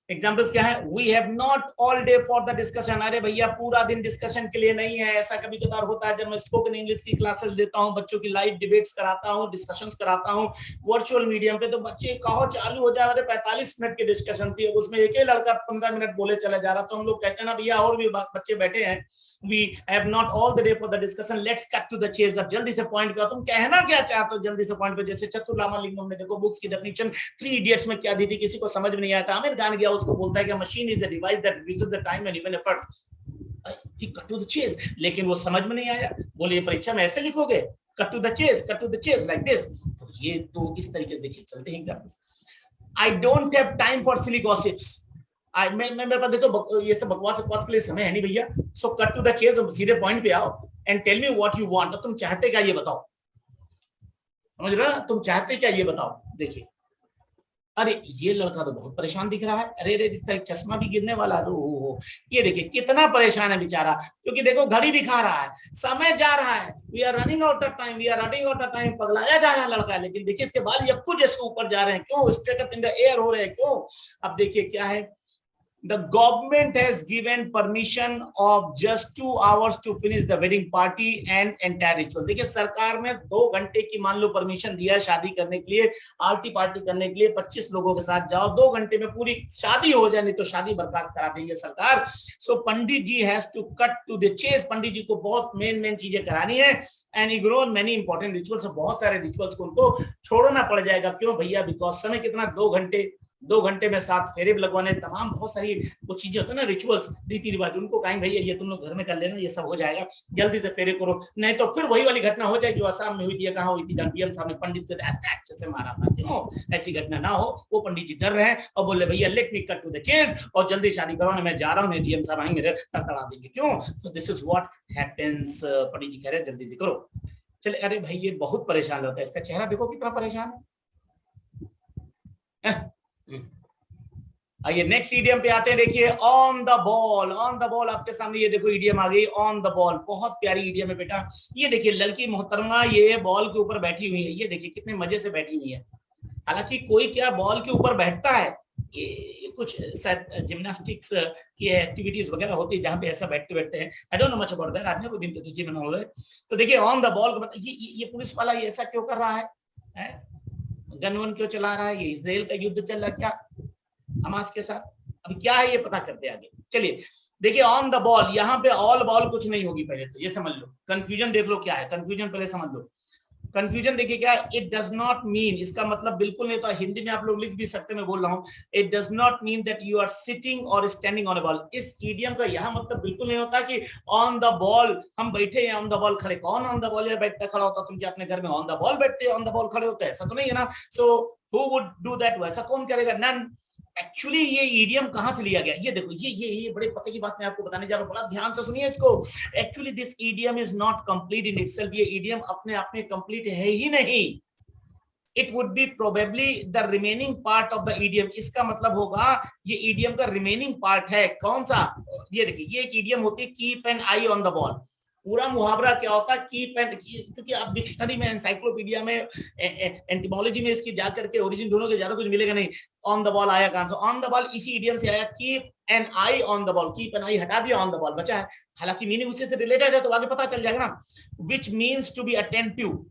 एग्जाम्पल्स क्या है? We have not all day for the discussion. अरे भैया पूरा दिन डिस्कशन के लिए नहीं है। ऐसा कभी कभार होता है जब मैं स्पोकन इंग्लिश की क्लासेस लेता हूँ, बच्चों की लाइव डिबेट्स कराता हूँ, डिस्कशंस कराता हूँ वर्चुअल मीडियम पे, तो बच्चे कहो चालू हो जाए, अरे 45 मिनट की डिस्कशन थी, उसमें एक ही लड़का 15 मिनट बोले चला जा रहा। तो हम लोग कहते हैं ना भैया और भी बच्चे बैठे हैं, we have not all the day for the discussion, let's cut to the chase। अब जल्दी से पॉइंट पे आओ, तुम कहना क्या चाहते हो जल्दी से पॉइंट पे। जैसे चतुर्रामलिंगम ने देखो बुक्स की डेफिनेशन 3 इडियट्स में क्या दी थी, किसी को समझ में नहीं आया था, आमिर खान गया उसको बोलता है कि machine is a device that reduces the time and even efforts, cut to the chase. लेकिन वो समझ में नहीं आया, बोले परीक्षा में ऐसे लिखोगे cut to the chase like this. तो ये तो इस तरीके से देखिए चलते हैं examples. I don't have time for silly gossips. मैं मेरे पास देखो ये सब बकवास के लिए समय है नहीं भैया। So cut to the chase, सीधे पॉइंट पे आओ and tell me what you want. तुम चाहते क्या ये बताओ, समझ रहे हो ना, तुम चाहते क्या ये बताओ। देखिए अरे ये लड़का तो बहुत परेशान दिख रहा है, अरे अरे इसका एक चश्मा भी गिरने वाला है, ये देखिए कितना परेशान है बेचारा, क्योंकि देखो घड़ी दिखा रहा है, समय जा रहा है, we are running out of time, we are running out of time, पगलाया जा रहा है लड़का। लेकिन देखिए इसके बाल यक्कू जैसे ऊपर जा रहे हैं, क्यों? Straight up in the air हो रहे हैं, क्यों? अब देखिए क्या है, the government has given permission of just 2 hours to finish the wedding party and entire ritual। देखिए सरकार ने 2 घंटे की मान लो परमिशन दिया है शादी करने के लिए, आरती पार्टी करने के लिए, 25 लोगों के साथ जाओ, 2 घंटे में पूरी शादी हो जाए, नहीं तो शादी बर्खास्त करा देंगे सरकार। So Pandit ji has to cut to the chase, Pandit ji को बहुत मेन चीजें करानी है and ignore many important rituals, बहुत सारे रिचुअल्स को उनको छोड़ना पड़ जाएगा। क्यों भैया? बिकॉज समय कितना, 2 घंटे में 7 फेरे लगवाने, तमाम बहुत सारी वो चीजें होती है ना, रिचुअल्स, रीति रिवाज, उनको कहेंगे भैया ये तुम लोग घर में कर लेना, ये सब हो जाएगा, जल्दी से फेरे करो, नहीं तो फिर वही वाली घटना हो जाएगी जो असम में हुई थी। कहाँ हुई थी? जब पीएम साहब ने पंडित को अच्छे से मारा था। क्यों? ऐसी घटना ना हो, वो पंडित जी डर रहे हैं और बोले भैया let me cut to the chase और जल्दी शादी करो ना, मैं जा रहा हूँ, डीएम साहब आएंगे तड़तड़ा देंगे। क्यों? तो दिस इज व्हाट हैपेंस। पंडित जी कह रहे जल्दी करो। चले, अरे भाई ये बहुत परेशान रहता है, इसका चेहरा देखो कितना परेशान है। आइए नेक्स्ट ईडियम पे आते हैं। देखिए on the ball, on the ball आपके सामने ये देखो ईडियम आ गई, ऑन द बॉल, बहुत प्यारी ईडियम है बेटा। ये देखिए लड़की मोहतरमा ये बॉल के ऊपर बैठी हुई है, ये देखिए कितने मजे से बैठी हुई है। हालांकि कोई क्या बॉल के ऊपर बैठता है, ये कुछ जिम्नास्टिक्स की एक्टिविटीज वगैरह होती है जहां पे ऐसा बैठते हैं। I don't know much about that, I never been to gym and all that. तो देखिए ऑन द बॉल, ये पुलिस वाला ये ऐसा क्यों कर रहा है? गन वन क्यों चला रहा है? ये इजराइल का युद्ध चल रहा क्या हमास के साथ? अभी क्या है ये पता करते हैं आगे। चलिए देखिए ऑन द बॉल, यहाँ पे ऑल बॉल कुछ नहीं होगी, पहले तो ये समझ लो। कंफ्यूजन देख लो क्या है, कंफ्यूजन पहले समझ लो। कंफ्यूजन देखिए क्या है, इट डज नॉट मीन, इसका मतलब बिल्कुल नहीं होता, हिंदी में आप लोग लिख भी सकते, मैं बोल रहा हूँ, it does not mean that you are sitting और स्टैंडिंग ऑन अ बॉल। इस ईडियम का यहाँ मतलब बिल्कुल नहीं होता कि ऑन द बॉल हम बैठे हैं, ऑन द बॉल खड़े। कौन ऑन द बॉल बैठता खड़ा होता? तुम क्या अपने घर में ऑन द बॉल बैठते हो, ऑन द बॉल खड़े होते हैं? ऐसा तो नहीं है ना। So who would do that? वैसा कौन करेगा? नन। एक्चुअली ये ईडियम कहां से लिया गया, ये देखो, ये बड़े पते की बात मैं आपको बताने जा रहा हूं, बड़ा ध्यान से सुनिए इसको। Actually this idiom is not complete in itself, ये ईडियम अपने आप में कंप्लीट है ही नहीं। It would be probably the remaining part of the idiom. इसका मतलब होगा ये ईडियम का रिमेनिंग पार्ट है। कौन सा? ये देखिए ये एक ईडियम होती है keep an eye on the ball. पूरा मुहावरा क्या होता है? कीप एंड, क्योंकि आप डिक्शनरी में, एनसाइक्लोपीडिया में, एंटिमोलॉजी में इसकी जाकर के ओरिजिन ढूंढोगे ज्यादा कुछ मिलेगा नहीं। ऑन द बॉल आया कहां से? ऑन द बॉल इसी ईडियम से आया, keep an eye on the ball. Keep an eye हटा दिया, ऑन द बॉल बचा है। हालांकि मीनिंग उसी से रिलेटेड है तो आगे पता चल जाएगा ना। Which means to be attentive,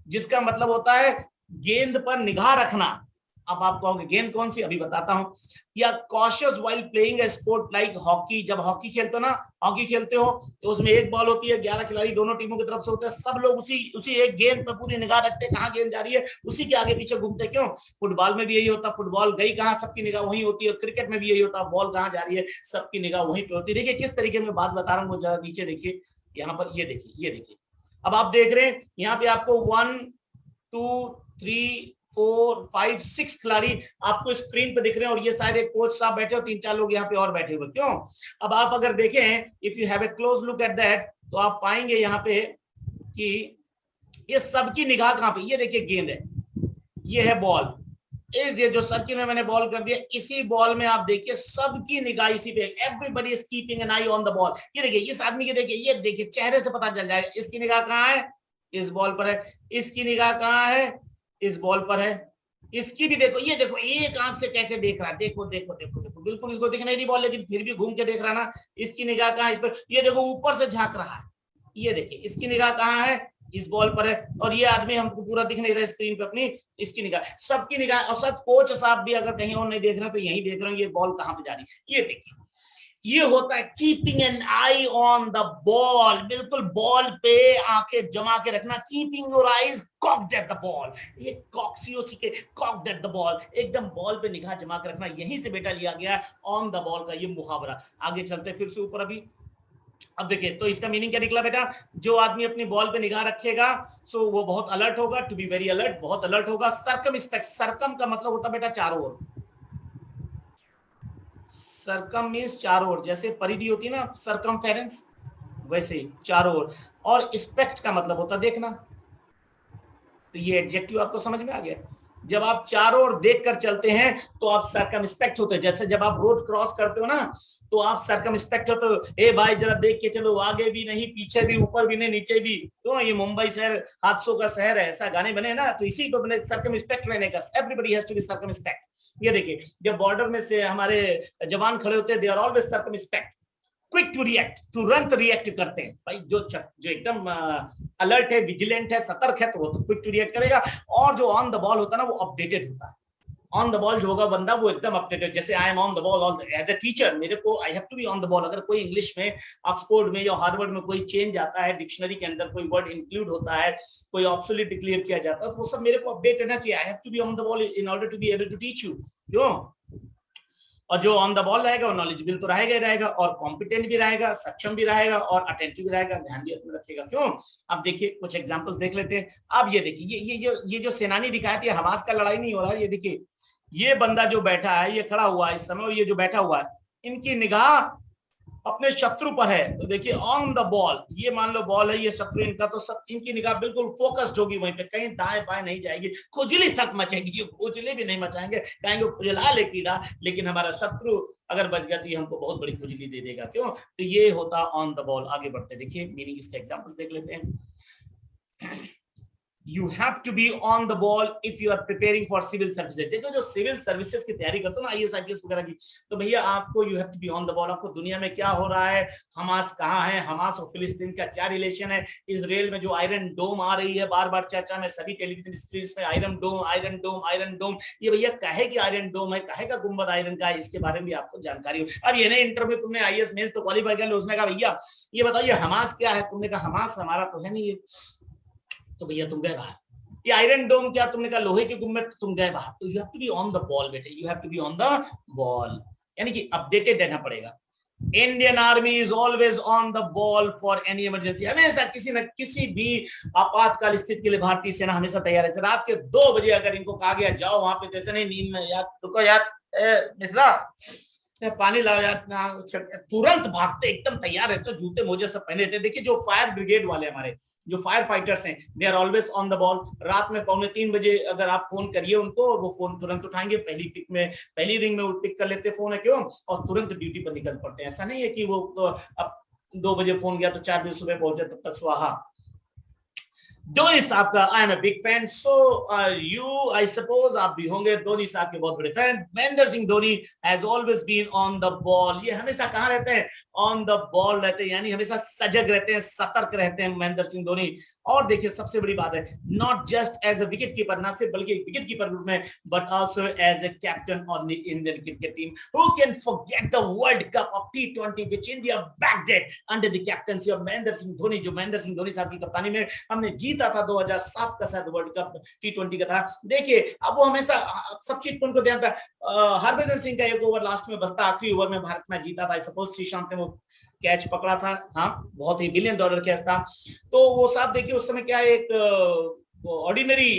जिसका मतलब होता है गेंद पर निगाह रखना। अब आप कहोगे गेंद कौन सी? अभी बताता हूं। या cautious while playing a sport like hockey, जब हॉकी खेलते हो ना, हॉकी खेलते हो तो उसमें एक बॉल होती है, 11 खिलाड़ी दोनों टीमों की तरफ से होते हैं, सब लोग उसी एक गेंद पर पूरी निगाह रखते हैं, कहां गेंद जा रही है, उसी के आगे पीछे घूमते। क्यों? फुटबॉल में भी यही होता, फुटबॉल गई कहां सबकी निगाह वहीं होती है। क्रिकेट में भी यही होता, बॉल कहां जा रही है सबकी निगाह वहीं पे होती है। देखिए किस तरीके में बात बता रहा हूँ, जरा नीचे देखिए, यहाँ पर ये देखिए। अब आप देख रहे हैं यहाँ पे आपको 1 2 3 4 5 6 खिलाड़ी आपको स्क्रीन पे दिख रहे हैं, और ये शायद एक कोच साहब बैठे हो, 3-4 लोग यहाँ पे और बैठे हुए। क्यों? अब आप अगर देखें, if you have a close look at that, तो आप पाएंगे यहाँ पे कि ये सबकी निगाह कहाँ पे, ये देखिए गेंद है, ये है बॉल, ये जो सर्किल में मैंने बॉल कर दिया, इसी बॉल में आप देखिए सबकी निगाह इसी पे, everybody is keeping an eye on the ball. ये देखिए इस आदमी के, देखिए ये देखिए चेहरे से पता चल जाएगा इसकी निगाह कहाँ है, इस बॉल पर है, इसकी निगाह कहाँ है, इस बॉल पर है, इसकी भी देखो, ये देखो एक आंख से कैसे देख रहा है, देखो देखो देखो देखो, बिल्कुल इसको दिख नहीं रही बॉल, लेकिन फिर भी घूम के देख रहा ना, इसकी निगाह कहाँ है, इस पर, ये देखो ऊपर से झांक रहा है, ये देखिए इसकी निगाह कहाँ है, इस बॉल पर है, और ये आदमी हमको पूरा दिख नहीं रहा स्क्रीन पे अपनी, इसकी निगाह, सबकी निगाह, और सब कोच साहब भी अगर कहीं और नहीं देख रहे तो यही देख रहे हैं ये बॉल कहाँ पे जा रही है, ये देखिए, ये होता है keeping an eye on the ball, बिल्कुल बॉल पे आंखें जमा के रखना, keeping your eyes cocked at the ball, ये कॉक्सियोसी के कॉक्ड एट द बॉल, एकदम बॉल पे निगाह जमा के रखना, यहीं से बेटा लिया गया ऑन द बॉल का ये मुहावरा। आगे चलते फिर से ऊपर अभी, अब देखिए तो इसका मीनिंग क्या निकला बेटा, जो आदमी अपनी बॉल पे निगाह रखेगा सो वो बहुत अलर्ट होगा, टू बी वेरी अलर्ट, बहुत अलर्ट होगा। सर्कमस्पेक्ट, सर्कम का मतलब होता है बेटा चारों ओर, सर्कम मीन्स चारों ओर, जैसे परिधि होती है ना सर्कमफेरेंस, वैसे ही चारों ओर, और स्पेक्ट का मतलब होता है देखना, तो ये एडजेक्टिव आपको समझ में आ गया, जब आप चारों ओर देखकर चलते हैं तो आप सर्कमस्पेक्ट होते हैं, जैसे जब आप रोड क्रॉस करते हो ना तो आप सर्कमस्पेक्ट होते हो, ए भाई जरा देख के चलो, आगे भी नहीं पीछे भी ऊपर भी नहीं नीचे भी, क्यों, ये मुंबई शहर हादसों का शहर है, ऐसा गाने बने ना, तो इसी पे बने सर्कमस्पेक्ट रहने का, everybody has to be circumspect. ये देखिए जब बॉर्डर में से हमारे जवान खड़े होते हैं, they are always circumspect, quick to react, तुरंत रिएक्ट करते हैं भाई, जो एकदम अलर्ट है, विजिलेंट है, सतर्क है, तो वो तो क्विक टू रिएक्ट करेगा, और जो ऑन द बॉल होता है ना वो अपडेटेड होता है, ऑन द बॉल जो होगा बंदा वो एकदम अपडेटेड, जैसे I am on the ball as a teacher, मेरे को I have to be on the ball, अगर कोई इंग्लिश में ऑक्सफोर्ड में या हार्वर्ड में कोई चेंज आता है, डिक्शनरी के अंदर कोई वर्ड इंक्लूड होता है, कोई ऑब्सोल्यूट डिक्लेयर किया जाता है, तो वो सब मेरे को अपडेट रहना चाहिए, I have to be on the ball in order to be able to teach you, क्यों, और जो ऑन द बॉल रहेगा वो नॉलेजेबल तो रहेगा ही रहेगा, और कॉम्पिटेंट भी रहेगा, सक्षम भी रहेगा, और अटेंटिव भी रहेगा, ध्यान भी अपने रखेगा, क्यों। अब देखिए कुछ एग्जांपल्स देख लेते हैं। अब ये देखिए ये जो सेनानी दिखाया था, हमास का लड़ाई नहीं हो रहा है, ये देखिए ये बंदा जो बैठा है, ये खड़ा हुआ है इस समय, और ये जो बैठा हुआ है, इनकी निगाह अपने शत्रु पर है, तो देखिए ऑन द बॉल, ये मान लो बॉल है, ये शत्रु इनका, तो सब इनकी निगाह बिल्कुल फोकस्ड होगी वहीं पे, कहीं दाएं बाएं नहीं जाएगी, खुजली तक मचेगी, ये खुजली भी नहीं मचाएंगे, कहेंगे खुजला ले कीड़ा, लेकिन हमारा शत्रु अगर बच गया तो ये हमको बहुत बड़ी खुजली दे देगा, क्यों, तो ये होता ऑन द बॉल। आगे बढ़ते देखिए मीनिंग, इसके एग्जांपल्स देख लेते हैं। You have to be on the ball if you are preparing for civil services। देखो जो सिविल सर्विसेज की तैयारी करते हो ना, आईएएस आईपीएस वगैरह की, तो भैया आपको you have to be on the ball, आपको दुनिया में क्या हो रहा है, हमास कहाँ है, हमास और फिलिस्तीन का क्या रिलेशन है, इसराइल में जो आयरन डोम आ रही है बार बार चर्चा में, सभी टेलीविजन स्क्रीन में आयरन डोम आयरन डोम आयरन डोम, ये भैया काहे की आयरन डोम है, काहे का गुंबद आयरन का है, इसके बारे में भी आपको जानकारी हो। अब ये नहीं इंटरव्यू तुमने आईएएस मेंस तो क्वालिफाई कर लो, उसने कहा भैया ये बताइए हमास क्या है, तुमने कहा हमास हमारा तो है नहीं है, तो भैया तुम गए बाहर, ये आयरन डोम क्या, तुमने कहा लोहे की गुम्बद, तो तुम गए बाहर, तो you have to be on the ball बेटे, you have to be on the ball, यानी कि अपडेटेड रहना पड़ेगा। Indian army is always on the ball for any emergency, हमेशा किसी न किसी भी आपातकाल स्थिति के लिए भारतीय सेना हमेशा तैयार है। रात के 2 बजे अगर इनको कहा गया जाओ वहां पे, जैसे नहीं नींद में, यार रुको यार मिश्रा पानी लाओ यार, तुरंत भागते, एकदम तैयार रहते, जूते मोजे सब पहने थे। देखिए जो फायर ब्रिगेड वाले हमारे जो फायर फाइटर्स हैं, they are always on the ball. रात में 2:45 बजे अगर आप फोन करिए उनको, वो फोन तुरंत उठाएंगे, पहली पिक में पहली रिंग में वो पिक कर लेते फोन है, क्यों, और तुरंत ड्यूटी पर निकल पड़ते हैं। ऐसा नहीं है कि वो तो अब 2 बजे फोन गया तो 4 बजे सुबह पहुंचे, तब तक स्वाहा। धोनी साहब का I am a big fan, so are you, I suppose आप भी होंगे धोनी साहब के बहुत बड़े fan. Mahendra Singh Dhoni has always been on the ball, ये हमेशा कहां रहते हैं, ऑन द बॉल रहते हैं, यानी हमेशा सजग रहते हैं, सतर्क रहते हैं महेंद्र सिंह धोनी। और देखिए सबसे बड़ी बात है, not just as a wicket keeper, ना सिर्फ बल्कि विकेट कीपर रूप में, but also as a captain of the Indian cricket team. Who can forget the world cup of T20 which India backed under the captaincy of Mahendra Singh Dhoni, जो महेंद्र सिंह धोनी साहब की कप्तानी में हमने जीता था 2007 का शायद वर्ल्ड कप T20 का था। देखिए अब वो हमेशा सब चीज को उनको ध्यान था। हरभजन सिंह का एक ओवर लास्ट में बस्ता, आखिरी ओवर में भारत में जीता था, आई सपोज श्रीशांत ने वो कैच पकड़ा था, हाँ बहुत ही $1 बिलियन कैच था। तो वो साहब देखिए उस समय क्या एक ऑर्डिनरी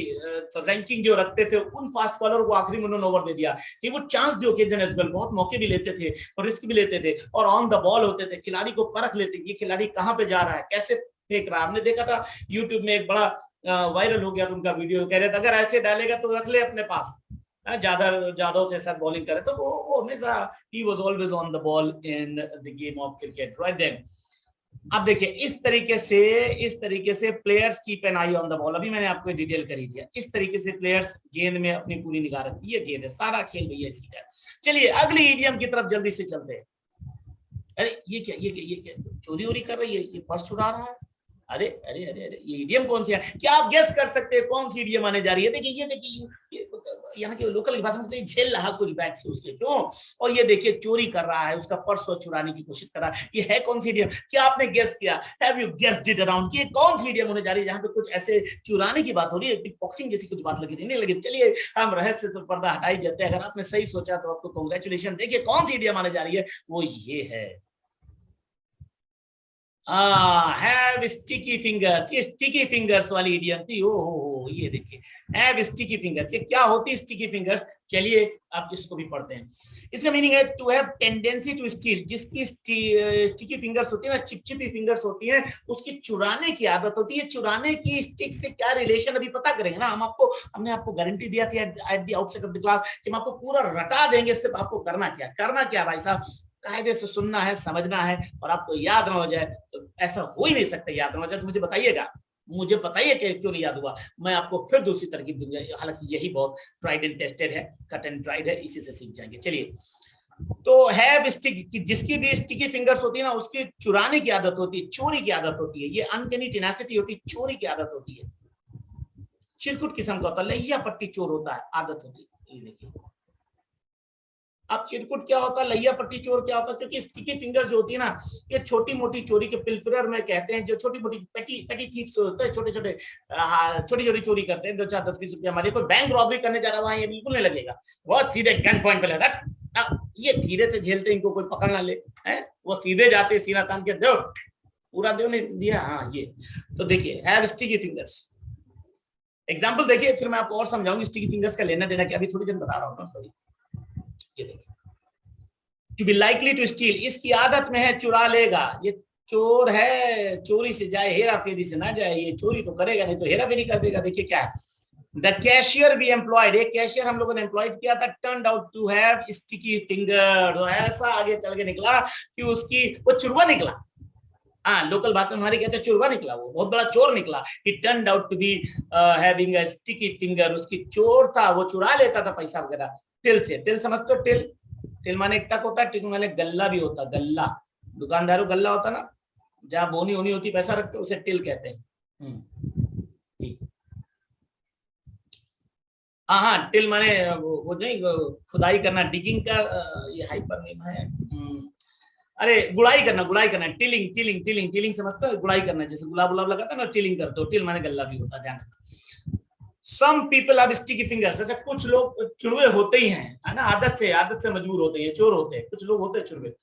रैंकिंग जो रखते थे उन फास्ट बॉलर को आखिरी में उन्होंने ओवर दे दिया कि वो chance the occasion as well, बहुत मौके भी लेते थे और रिस्क भी लेते थे और ऑन द बॉल होते थे, खिलाड़ी को परख लेते ये खिलाड़ी कहाँ पे जा रहा है, कैसे फेंक रहा है। हमने देखा था यूट्यूब में एक बड़ा वायरल हो गया था उनका वीडियो, कह रहे थे अगर ऐसे डालेगा तो रख ले अपने पास, जादव के साथ बॉलिंग करे, तो वो हमेशा he was always on the ball in the game of cricket right then। अब देखिए इस तरीके से players keep an eye on the ball. अभी मैंने आपको डिटेल कर ही दिया। इस तरीके से प्लेयर्स गेंद में अपनी पूरी निगाह रखती है। गेंद है, सारा खेल भैया इसी का। चलिए अगली ईडियम की तरफ जल्दी से चलते हैं। अरे ये क्या चोरी वोरी कर रही है, ये पर्स छुड़ा रहा है। अरे अरे अरे अरे ये ईडियम कौन सी है? क्या आप गेस कर सकते हैं कौन सी ईडियम आने जा रही है? देखिए ये देखिए यहाँ के लोकल भाषा में झेल रहा कुछ बैग से उसके, क्यों? और ये देखिए चोरी कर रहा है, उसका पर्स चुराने की कोशिश कर रहा है। ये है कौन सी ईडियम? क्या आपने गेस किया? Have you guessed it around? ये कौन सी ईडियम होने जा रही है जहाँ पे कुछ ऐसे चुराने की बात हो रही है, पिकपॉकेटिंग जैसी कुछ बात लगी नहीं लगी? चलिए हम रहस्य से पर्दा हटाई जाते हैं। अगर आपने सही सोचा तो आपको कांग्रेचुलेशन। देखिए कौन सी ईडियम आने जा रही है, वो ये है हैव स्टिकी फिंगर्स। ये स्टिकी फिंगर्स वाली इडियम थी। हो ये देखिए हैव स्टिकी फिंगर्स। ये क्या होती है स्टिकी फिंगर्स? चलिए आप इसको भी पढ़ते हैं। इसका मीनिंग है to have tendency to steal. जिसकी स्टिकी फिंगर्स होती है ना, चिपचिपी फिंगर्स होती हैं, उसकी चुराने की आदत होती है। चुराने की स्टिक से क्या रिलेशन अभी पता करेंगे ना। हमने आपको गारंटी दिया थी at the outset of the class कि हम आपको पूरा रटा देंगे। सिर्फ आपको करना क्या भाई साहब, कायदे से सुनना है, समझना है, और आपको याद ना हो जाए तो ऐसा हो ही नहीं सकता। याद ना हो जाए तो मुझे बताइए कि क्यों नहीं याद हुआ। मैं आपको फिर दूसरी तरकीब दूंगा, हालांकि यही बहुत ट्राइड एंड टेस्टेड है, कट एंड ट्राइड है, इसी से सीख जाएंगे। चलिए तो हैव स्टिक, जिसकी भी स्टिकी फिंगर्स होती है ना, उसकी चुराने की आदत होती है, चोरी की आदत होती है। ये अनकैनी टेनासिटी होती है, चोरी की आदत होती है। चिरकुट किस्म का होता है, लहिया पट्टी चोर होता है, आदत होती है। ये देखिए अब चिरकुट क्या होता है, लैया पट्टी चोर क्या होता है? क्योंकि स्टिकी फिंगर जो होती है ना, ये छोटी मोटी चोरी के पिल्फरर में कहते हैं, जो छोटी मोटी पेटी थीफ्स होते हैं, छोटी छोटी चोरी करते हैं, 2 4 10 20 रुपया। हमारे कोई बैंक रॉबरी करने जा रहा है वहां ये बिल्कुल नहीं लगेगा, बहुत सीधे गन पॉइंट पे लगा। ये धीरे से झेलते, इनको कोई पकड़ ना ले है, वो सीधे जाते सीना तान के दो, पूरा दो नहीं दिया। हाँ ये तो देखिए हैव स्टिकी फिंगर्स। एग्जाम्पल देखिए, फिर मैं आपको और समझाऊंगी स्टिकी फिंगर्स का लेना देना क्या, अभी थोड़ी देर बता रहा हूँ ना। थोड़ी ये देखिए to be likely to steal, इसकी आदत में है चुरा लेगा। ये चोर है, चोरी से जाए हेरा फेरी से ना जाए, ये चोरी तो करेगा नहीं तो हेरा फेरी कर देगा। देखिए क्या है, द कैशियर बी एम्प्लॉयड, एक कैशियर हम लोगों ने एम्प्लॉयड किया था, turned out to have sticky finger. तो ऐसा आगे चल के निकला कि उसकी वो चुरवा निकला। हाँ लोकल भाषा में हमारी कहते हैं चुरवा निकला, वो बहुत बड़ा चोर निकला। He turned out to be having a sticky finger, उसकी चोर था, वो चुरा लेता था पैसा वगैरह टिल से। टिल समझते हो? टिल, टिल माने एक तक होता है, टिल माने गल्ला भी होता, गल्ला, दुकानदारों गल्ला होता ना, जहां बोनी होनी होती पैसा रखते उसे टिल कहते हैं। हाँ टिल माने वो नहीं खुदाई करना, डिगिंग का ये हाइपरनेम है। अरे गुड़ाई करना, टिलिंग टिलिंग टिलिंग टिलिंग समझते हो? गुड़ाई करना, जैसे गुलाब गुलाब लगाता है ना, टिलिंग करते हो। टिल माने गल्ला भी होता, ध्यान रखना। Some people have sticky fingers. अच्छा कुछ लोग चुरवे होते ही हैं, है ना, आदत से मजबूर होते हैं, चोर होते हैं, कुछ लोग होते हैं चुरवे।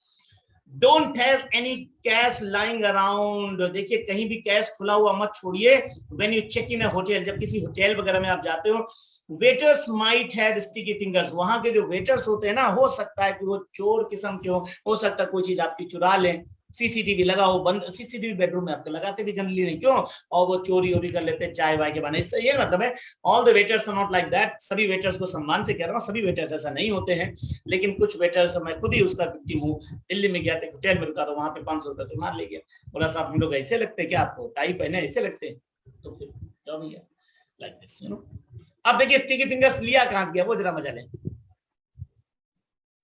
Don't have any cash lying around. देखिए कहीं भी कैश खुला हुआ मत छोड़िए। When you check in a hotel, जब किसी होटल वगैरह में आप जाते हो, waiters might have sticky fingers. वहां के जो वेटर्स होते हैं ना, हो सकता है कि वो चोर किस्म के हो सकता है कोई चीज आपकी चुरा लें। सीसीटीवी लगा हो, बंद सीसीटीवी बेडरूम में आपके लगाते भी जनरली नहीं, क्यों? और वो चोरी वोरी कर लेते हैं चाय वाय के बहाने। इससे ये मतलब है all the waiters are not like that. सभी वेटर्स को सम्मान से कह रहा हूँ, सभी वेटर्स ऐसा नहीं होते हैं, लेकिन कुछ वेटर्स, मैं खुद ही उसका विक्टिम हूँ। दिल्ली में गया था, होटल में रुका, तो वहां पे 500 रुपए तो मार ले गया। बोला साहब हम लोग ऐसे लगते क्या आपको, टाई पहने ऐसे लगते हैं? तो फिर जाओ भैया लाइक दिस, यू नो। अब देखिए स्टिकी फिंगर्स लिया कहां से गया, वो जरा मजा लें।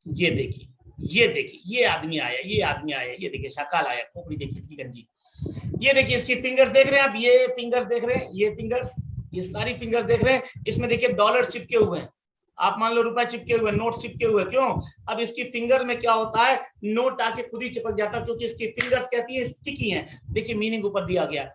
ये देखिए ये आदमी आया, ये देखिए शकाल आया, खोपड़ी देखिए इसकी गंजी। ये देखिए इसकी फिंगर्स देख रहे हैं आप, ये फिंगर्स देख रहे हैं, ये फिंगर्स, ये सारी फिंगर्स देख रहे हैं। इसमें देखिए डॉलर चिपके हुए हैं, आप मान लो रुपए चिपके हुए, नोट चिपके हुए, क्यों? अब इसकी फिंगर में क्या होता है, नोट आके खुद ही चिपक जाता है, क्योंकि इसकी फिंगर्स कहती है स्टिकी है। देखिए मीनिंग ऊपर दिया गया,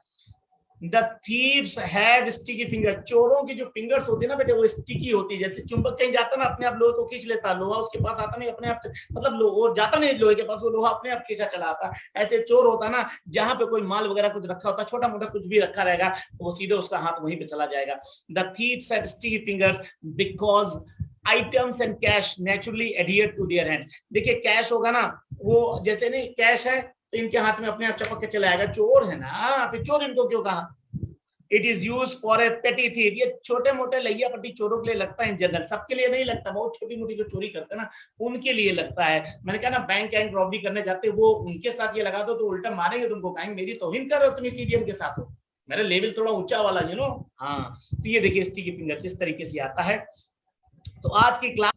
the thieves have sticky finger. चोरों की जो फिंगर्स होती है ना बेटे, वो स्टिकी होती है। जैसे चुंबक कहीं जाता ना, अपने आप लोहे को खींच लेता, लोहा उसके पास आता नहीं अपने आप, मतलब वो जाता नहीं लोहे के पास, वो लोहा अपने आप खींचा चला आता। ऐसे चोर होता ना, जहां पे कोई माल वगैरह कुछ रखा होता, छोटा मोटा कुछ भी रखा रहेगा, तो वो सीधे उसका हाथ वहीं पे चला जाएगा। The thieves have sticky fingers because items and cash naturally adhere to their hands. देखिए कैश होगा ना, वो जैसे नहीं कैश है तो इनके हाथ में अपने आप चपक के चला आएगा। चोर है ना, फिर चोर इनको क्यों कहा? It is use for a पेटी थीफ। ये छोटे मोटे लैया पट्टी चोरों के लिए लगता है इन जनरल, सबके लिए नहीं लगता, बहुत छोटी मोटी जो चोरी करते हैं ना उनके लिए लगता है। मैंने कहा ना बैंक एंड रॉबरी करने जाते वो उनके साथ ये लगा दो तो उल्टा मारेंगे तुमको, कहेंगे मेरी तौहीन कर रहे हो तुम इस इडियम के साथ हो, मेरा लेवल थोड़ा ऊंचा वाला हाँ। तो ये देखिए स्टिकी फिंगर्स इस तरीके से आता है। तो आज की क्लास